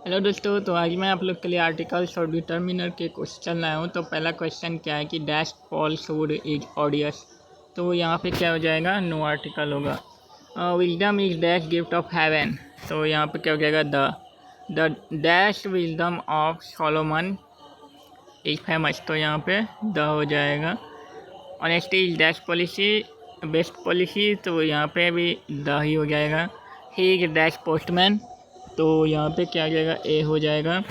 Hello दोस्तों, तो आज मैं आप लोग के लिए आर्टिकल्स और डिटर्मिनर के क्वेश्चन लाया हूँ। तो पहला क्वेश्चन क्या है कि डैश फॉल्सहुड इज ऑडियस। तो यहाँ पे क्या हो जाएगा, नो आर्टिकल होगा। Wisdom is dash gift of haven. तो यहाँ पे क्या हो जाएगा, the dash wisdom of Solomon is famous. तो यहाँ पे द हो जाएगा। Honesty is dash policy best policy. तो यहाँ पे भी द ही हो जाएगा। He is dash postman. तो यहाँ पे क्या आ जाएगा, ए हो जाएगा।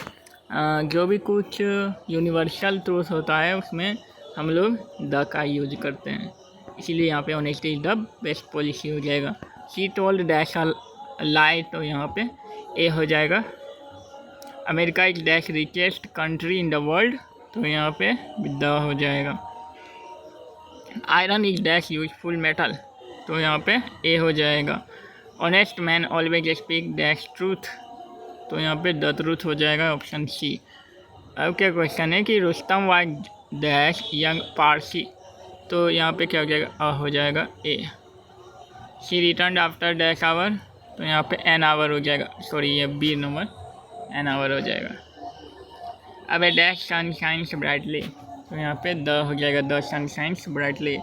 जो भी कुछ यूनिवर्सल ट्रूथ होता है उसमें हम लोग द का यूज करते हैं, इसीलिए यहाँ पे honesty is the best policy हो जाएगा। शी टोल्ड डैश लाई। तो यहाँ पे ए हो जाएगा। America is dash richest country in the world. तो यहाँ पे द हो जाएगा। Iron is dash useful metal. तो यहाँ पे ए हो जाएगा। Honest man always speak dash truth. तो यहाँ पे द ट्रूथ हो जाएगा, ऑप्शन सी। अब क्या क्वेश्चन है कि Rustam was dash young Parsi. तो यहाँ पे क्या हो जाएगा, अ हो जाएगा a. She return after dash hour. तो यहाँ पे एन आवर हो जाएगा, सॉरी ये बी नंबर एन आवर हो जाएगा। अब a dash sun shines brightly. तो यहाँ पे द हो जाएगा, the sun shines brightly.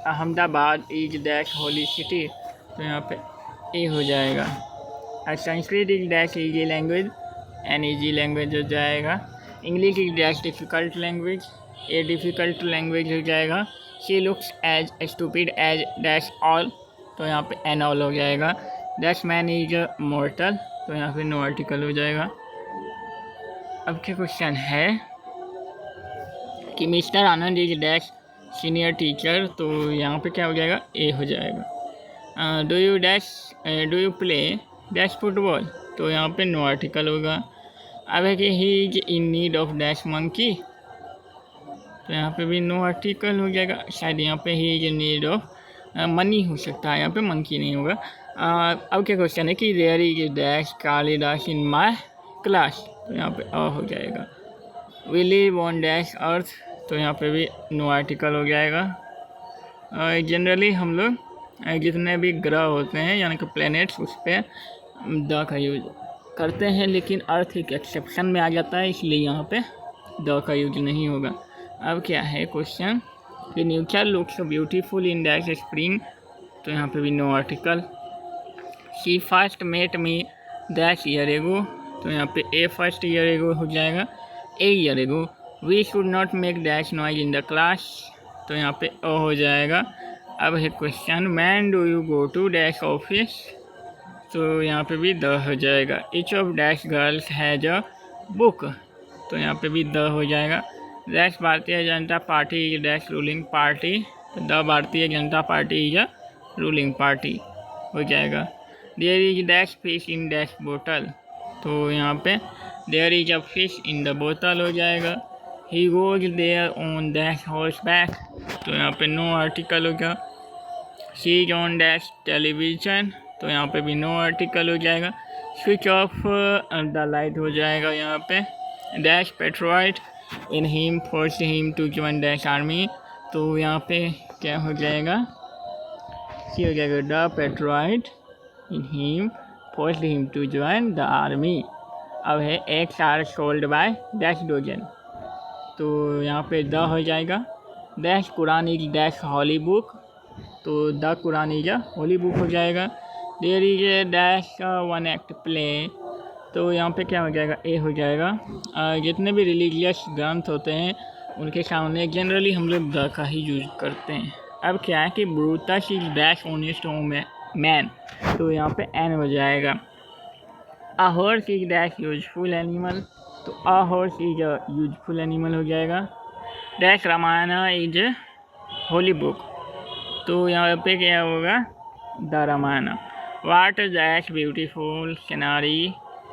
Ahmedabad is dash holy city. तो यहाँ पे ए हो जाएगा। Sanskrit is dash easy language. An easy language हो जाएगा। English is dash difficult language. A difficult language हो जाएगा। She looks as stupid as dash all. तो यहाँ पे एन ऑल हो जाएगा। Dash man is mortal. तो यहाँ पे नो आर्टिकल हो जाएगा। अब क्या क्वेश्चन है कि mister Anand is dash senior teacher. तो यहाँ पे क्या हो जाएगा, ए हो जाएगा। Do you play dash football. तो यहाँ पे नो आर्टिकल होगा। अब है कि he is in need of dash monkey. तो यहाँ पे भी नो आर्टिकल हो जाएगा। शायद यहाँ पे he is in need of money हो सकता है, यहाँ पे मंकी नहीं होगा। अब क्या क्वेश्चन है कि there is dash Kalidas in my class. तो यहाँ पे अ हो जाएगा। We live on dash earth. तो यहाँ पे भी नो आर्टिकल हो जाएगा। जनरली हम लोग जितने भी ग्रह होते हैं यानी कि प्लैनेट्स, उस पर द का यूज करते हैं, लेकिन अर्थ एक एक्सेप्शन में आ जाता है, इसलिए यहाँ पे द का यूज नहीं होगा। अब क्या है क्वेश्चन कि nature looks beautiful in dash spring. तो यहाँ पे भी no article. She first met me dash year ago. तो यहाँ पे ए फर्स्ट ईयर एगो हो जाएगा, a year ago. We should not make dash noise in the class. तो यहाँ पे ओ हो जाएगा। अब है question man do you go to dash office. तो यहाँ पे भी द हो जाएगा। Each of dash girls has a book. तो यहाँ पे भी द हो जाएगा। Dash Bharatiya Janata Party is dash ruling party. तो the Bharatiya Janata Party is a ruling party हो जाएगा। There is dash fish in dash बोतल। तो यहाँ पे there is a fish in the बोतल हो जाएगा। He goes there on dash horseback. तो यहाँ पे नो आर्टिकल होगा। She is on dash television. तो यहाँ पे भी नो आर्टिकल हो जाएगा। स्विच ऑफ द लाइट हो जाएगा। यहाँ पे dash patriot in him force him to join dash army. तो यहाँ पे क्या हो जाएगा, सी हो जाएगा the patriot in him force him to join the army. अब है eggs are sold by dash dozen. तो यहाँ पे द हो जाएगा। Dash Quran is dash holy book. तो the Quran is a holy book हो जाएगा। There is a dash one act play. तो यहाँ पे क्या हो जाएगा, ए हो जाएगा। जितने भी रिलीजियस ग्रंथ होते हैं उनके सामने जनरली हम लोग द का ही यूज करते हैं। अब क्या है कि Brutus is dash honest man. तो यहाँ पे एन हो जाएगा। A horse is dash useful animal. तो a horse is a useful animal हो जाएगा। Dash Ramayan is holy book. तो यहाँ पे क्या होगा, the Ramayan. What dash beautiful scenery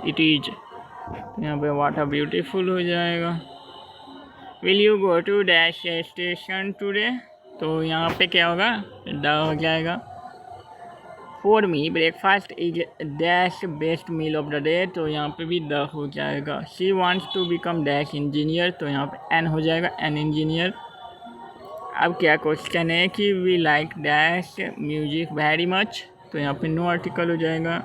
it is. तो यहाँ पे वाट अ ब्यूटीफुल हो जाएगा। Will you go to dash station today. तो यहाँ पे क्या होगा, द हो जाएगा। For me breakfast is dash best meal of the day. तो यहाँ पे भी द हो जाएगा। She wants to become dash engineer. तो यहाँ पे एन हो जाएगा, एन इंजीनियर। अब क्या क्वेश्चन है कि we like dash music very much. तो यहाँ पे नो आर्टिकल हो जाएगा।